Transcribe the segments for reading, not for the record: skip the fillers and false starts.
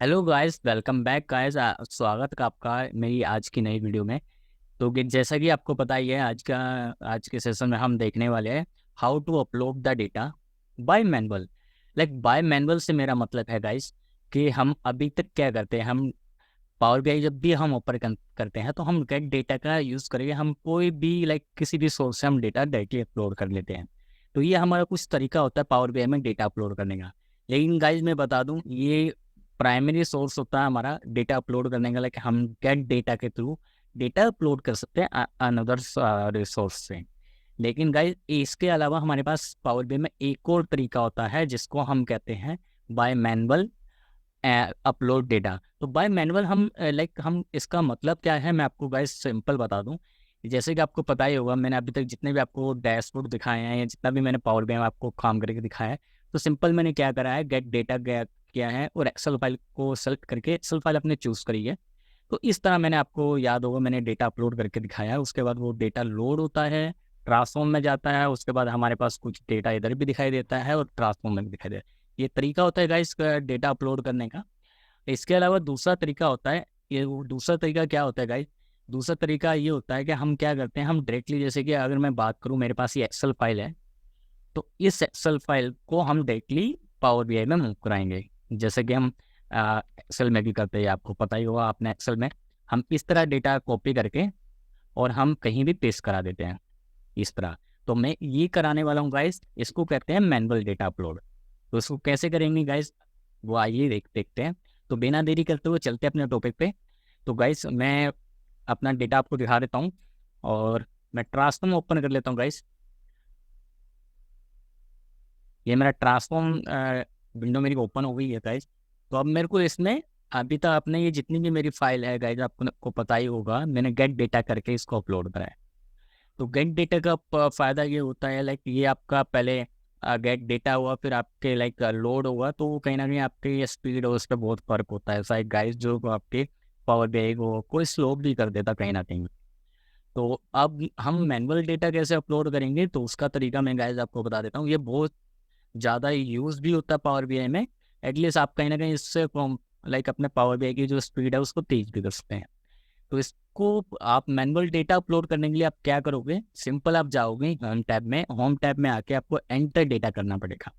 Hello guys, welcome back guys. स्वागत है आपका मेरी आज की नई वीडियो में। तो जैसा कि आपको पता ही है, आज के सेशन में हम देखने वाले हैं how to upload the data by manual. By manual से मेरा मतलब है गाइस कि हम अभी तक क्या करते हैं। हम पावर बीआई जब भी हम ओपन करते हैं तो हम गेट डेटा का यूज़ करके हम कोई भी किसी भी सोर्स से हम डेटा डायरेक्टली अपलोड कर लेते हैं। तो ये हमारा कुछ तरीका होता है पावर बीआई में डेटा अपलोड करने का। लेकिन गाइज मैं बता दूं, ये प्राइमरी सोर्स होता है हमारा डेटा अपलोड करने का। हम गेट डेटा के थ्रू डेटा अपलोड कर सकते हैं अनदर रिसोर्स से। लेकिन गाइज इसके अलावा हमारे पास पावर बीआई में एक और तरीका होता है जिसको हम कहते हैं बाय मैनुअल अपलोड डेटा। तो बाय मैनुअल हम हम इसका मतलब क्या है, मैं आपको गाइस सिंपल बता दूं। जैसे कि आपको पता ही होगा, मैंने अभी तक जितने भी आपको डैशबोर्ड दिखाए हैं या जितना भी मैंने पावर बीआई में आपको काम करके दिखाया है, तो सिंपल मैंने क्या करा है, गेट डेटा किया है और एक्सेल फाइल को सेलेक्ट करके एक्सेल फाइल अपने चूज करी है। तो इस तरह मैंने, आपको याद होगा, मैंने डेटा अपलोड करके दिखाया है। उसके बाद वो डेटा लोड होता है, ट्रांसफॉर्म में जाता है। उसके बाद हमारे पास कुछ डेटा इधर भी दिखाई देता है और ट्रांसफॉर्म में भी दिखाई देता है। ये तरीका होता है गाइस डेटा अपलोड करने का। इसके अलावा दूसरा तरीका होता है। दूसरा तरीका क्या होता है गाइस? दूसरा तरीका ये होता है कि हम क्या करते हैं, हम डायरेक्टली, जैसे कि अगर मैं बात करूं, मेरे पास ये एक्सेल फाइल है, तो इस एक्सेल फाइल को हम डायरेक्टली पावर बीआई में मूव कराएंगे। जैसे कि हम एक्सेल में भी करते हैं, आपको पता ही होगा। आपने एक्सेल में हम इस तरह डेटा कॉपी करके और हम कहीं भी पेस्ट करा देते हैं इस तरह। तो मैं ये कराने वाला हूँ गाइस, इसको कहते हैं मैनुअल डेटा अपलोड। तो इसको कैसे करेंगे गाइस, वो आइए देखते हैं। तो बिना देरी करते हुए चलते हैं अपने टॉपिक पे। तो गाइस मैं अपना डेटा आपको दिखा देता हूँ और मैं ट्रांसफॉर्म ओपन कर लेता हूँ गाइस। ये मेरा ट्रांसफॉर्म विंडो मेरी ओपन हो गई है गाइस। तो अब मेरे को इसमें, अभी तक आपने ये जितनी भी मेरी फाइल है गाइस, आपको पता ही होगा, मैंने गेट डेटा करके इसको अपलोड करा है। तो गेट डेटा का फ़ायदा ये होता है, ये आपका पहले गेट डेटा हुआ, फिर आपके लोड हुआ, तो कहीं ना कहीं आपके स्पीड और उस पर बहुत फ़र्क होता है। शायद गाइस जो आपके पावर बीआई को कोई स्लो भी कर देता कहीं ना कहीं। तो अब हम मैनुअल डेटा कैसे अपलोड करेंगे, तो उसका तरीका मैं गाइस आपको बता देता हूँ। ये बहुत ज़्यादा यूज़ भी होता है पावर बीआई में। एटलीस्ट आप कहीं ना कहीं इससे अपने पावर बीआई की जो स्पीड है उसको तेज भी कर सकते हैं। तो इसको आप मैनुअल डेटा अपलोड करने के लिए आप क्या करोगे, सिंपल आप जाओगे होम टैब में आके आपको एंटर डेटा करना पड़ेगा।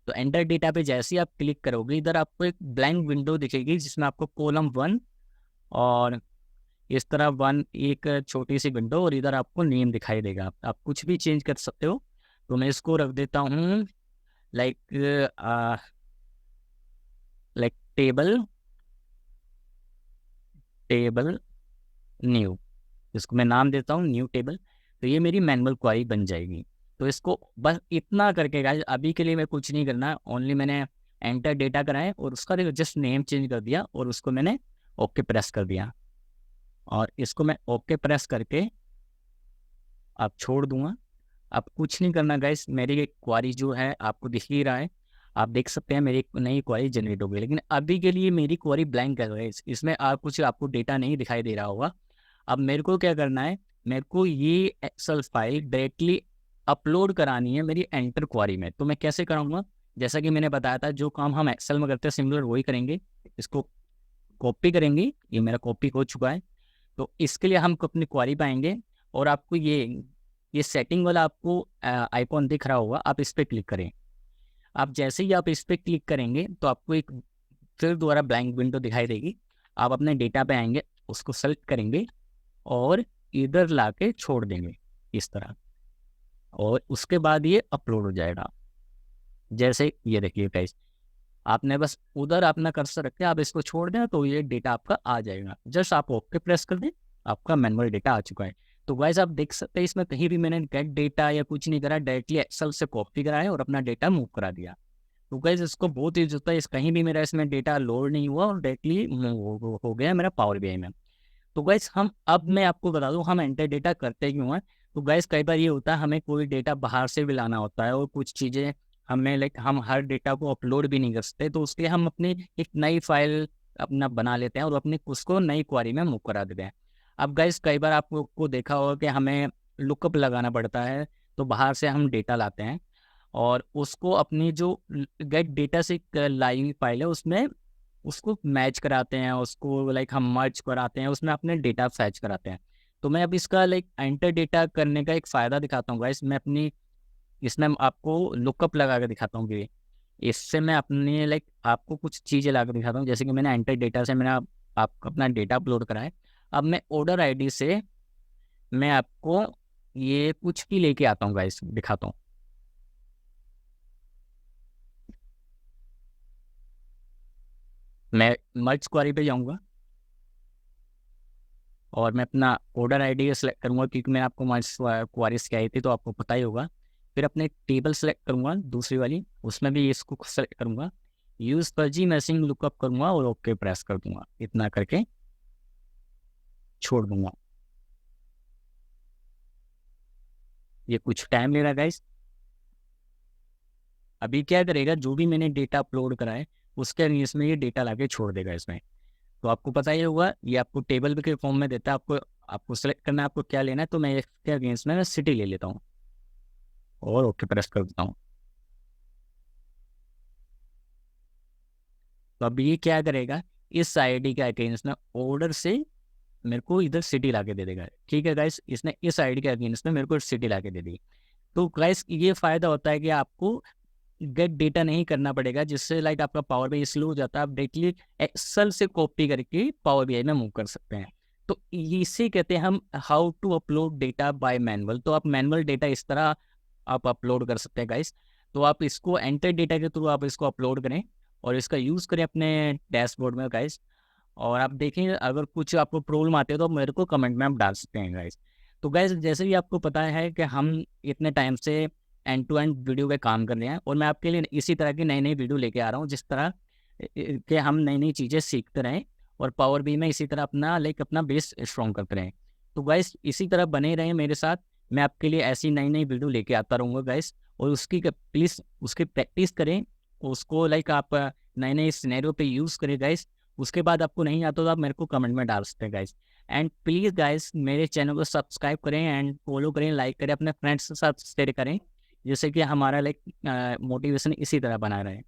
तो एंटर डेटा पे जैसे ही आप क्लिक करोगे, इधर आपको एक ब्लैंक विंडो दिखेगी जिसमें आपको कॉलम 1 और इस तरह 1 एक छोटी सी विंडो, और इधर आपको नेम दिखाई देगा। आप कुछ भी चेंज कर सकते हो। तो मैं इसको रख देता हूँ like like table table new. इसको मैं नाम देता हूँ न्यू टेबल। तो ये मेरी मैनुअल क्वेरी बन जाएगी। तो इसको बस इतना करके गाइस, अभी के लिए मैं कुछ नहीं करना, ओनली मैंने एंटर डेटा कराए और उसका जस्ट नेम चेंज कर दिया और उसको मैंने ओके प्रेस कर दिया। और इसको मैं ओके प्रेस करके अब छोड़ दूंगा। अब कुछ नहीं करना गाइस, मेरी क्वेरी जो है आपको दिख ही रहा है। आप देख सकते हैं मेरी एक नई क्वेरी जनरेट हो गई। लेकिन अभी के लिए मेरी क्वेरी ब्लैंक है गाइस, इसमें आप कुछ आपको डेटा नहीं दिखाई दे रहा होगा। अब मेरे को क्या करना है, मेरे को ये एक्सेल फाइल डायरेक्टली अपलोड करानी है मेरी एंटर क्वेरी में। तो मैं कैसे कराऊंगा, जैसा कि मैंने बताया था, जो काम हम एक्सेल में करते हैं सिमिलर वही करेंगे। इसको कॉपी करेंगे, ये मेरा कॉपी हो चुका है। तो इसके लिए हम अपनी क्वेरी पाएंगे और आपको ये सेटिंग वाला आपको आइकॉन दिख रहा होगा, आप इस पर क्लिक करें। आप जैसे ही आप इस पर क्लिक करेंगे तो आपको एक फिर दोबारा ब्लैंक विंडो दिखाई देगी। आप अपने डेटा पे आएंगे, उसको सेलेक्ट करेंगे और इधर लाके छोड़ देंगे इस तरह, और उसके बाद ये अपलोड हो जाएगा। जैसे ये देखिए गाइस, आपने बस उधर अपना कर्सर रख के आप इसको छोड़ दें तो ये डेटा आपका आ जाएगा। जस्ट आप ओके प्रेस कर दें, आपका मैनुअल डेटा आ चुका है। तो गाइस आप देख सकते हैं इसमें कहीं भी मैंने गेट डेटा या कुछ नहीं करा, डायरेक्टली एक्सेल से कॉपी कराया और अपना डेटा मूव करा दिया। तो गाइस इसको बहुत यूज होता है। इस कहीं भी मेरा इसमें डेटा लोड नहीं हुआ और डायरेक्टली हो गया मेरा पावर बीआई में। तो गाइस हम, अब मैं आपको बता दूं हम एंटर डेटा करते क्यों हैं। तो गाइस कई बार ये होता है हमें कोई डेटा बाहर से भी लाना होता है और कुछ चीज़ें हमें हम हर डेटा को अपलोड भी नहीं कर सकते। तो उसके लिए हम अपनी एक नई फाइल अपना बना लेते हैं और अपने उसको नई क्वेरी में मूव करा देते हैं। अब गाइस कई बार आपको देखा होगा कि हमें लुकअप लगाना पड़ता है। तो बाहर से हम डेटा लाते हैं और उसको अपनी जो गेट डेटा से लाई हुई फाइल है उसमें उसको मैच कराते हैं, उसको लाइक हम मर्ज कराते हैं, उसमें अपने डेटा फैच कराते हैं। तो मैं अब इसका लाइक एंटर डेटा करने का एक फ़ायदा दिखाता हूँ गाइस। मैं अपनी इसमें आपको लुकअप लगा के दिखाता हूँ कि इससे मैं अपने लाइक आपको कुछ चीज़ें ला के दिखाता हूँ। जैसे कि मैंने एंटर डेटा से मैंने आपको अपना डेटा अपलोड करा है। अब मैं ऑर्डर आईडी से मैं आपको ये कुछ भी लेके आता हूँ गाइस, दिखाता हूँ। मैं मर्ज क्वेरी पे जाऊँगा और मैं अपना ऑर्डर आईडी सेलेक्ट करूँगा, क्योंकि मैं आपको मर्ज क्वेरी सिखाई थी तो आपको पता ही होगा। फिर अपने टेबल सेलेक्ट करूँगा दूसरी वाली, उसमें भी इसको सेलेक्ट करूँगा, यूज़ फजी मैचिंग लुकअप करूँगा और ओके प्रेस कर दूँगा। इतना करके छोड़ दूँगा। ये कुछ टाइम ले रहा है गाइस। अभी क्या करेगा, जो भी मैंने डेटा अपलोड करा है उसके अगेंस्ट में ये डेटा लाके छोड़ देगा इसमें। तो आपको पता ही होगा, ये आपको टेबल के फॉर्म में देता है। आपको आपको सेलेक्ट करना है आपको क्या लेना है। तो मैं इसके अगेंस्ट में सिटी ले लेता हूँ और ओके प्रेस कर देता हूँ। तो अब ये क्या करेगा, इस आईडी के अगेंस्ट में ऑर्डर से मेरे को इधर सिटी ला के दे देगा। ठीक है गाइस, इसने इस आईडी के अगेंस्ट में मेरे को सिटी ला के दे दी। तो गाइस ये फ़ायदा होता है कि आपको गेट डेटा नहीं करना पड़ेगा, जिससे लाइक आपका पावर बीआई स्लो हो जाता है। आप डायरेक्टली एक्सेल से कॉपी करके पावर बीआई में मूव कर सकते हैं। तो इसे कहते हैं हम how to upload data by manual. तो आप मैनुअल डेटा इस तरह आप अपलोड कर सकते हैं गाइस। तो आप इसको एंटर डेटा के थ्रू आप इसको अपलोड करें और इसका यूज़ करें अपने डैशबोर्ड में गाइस। और आप देखें, अगर कुछ आपको प्रॉब्लम आती है तो मेरे को कमेंट में आप डाल सकते हैं गाइस। तो गाइस जैसे भी आपको पता है कि हम इतने टाइम से एंड टू एंड वीडियो पे काम कर रहे हैं और मैं आपके लिए इसी तरह की नई नई वीडियो लेके आ रहा हूँ, जिस तरह के हम नई नई चीज़ें सीखते रहें और पावर बी में इसी तरह अपना लाइक अपना बेस स्ट्रॉन्ग करते रहें। तो गाइस इसी तरह बने रहें मेरे साथ। मैं आपके लिए ऐसी नई नई वीडियो लेके आता रहूँगा गाइस। और उसकी प्लीज़ उसकी प्रैक्टिस करें, उसको लाइक आप नए नए सिनेरियो पे यूज़ करें गाइस। उसके बाद आपको नहीं आता तो आप मेरे को कमेंट में डाल सकते हैं गाइस। एंड प्लीज़ गाइस मेरे चैनल को सब्सक्राइब करें एंड फॉलो करें, लाइक करें, अपने फ्रेंड्स के साथ शेयर करें, जिससे कि हमारा लाइक मोटिवेशन इसी तरह बना रहे।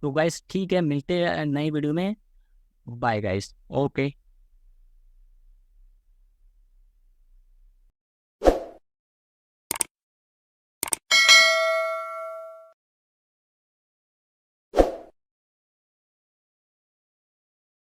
तो गाइस ठीक है, मिलते हैं नई वीडियो में। Bye guys. ओके।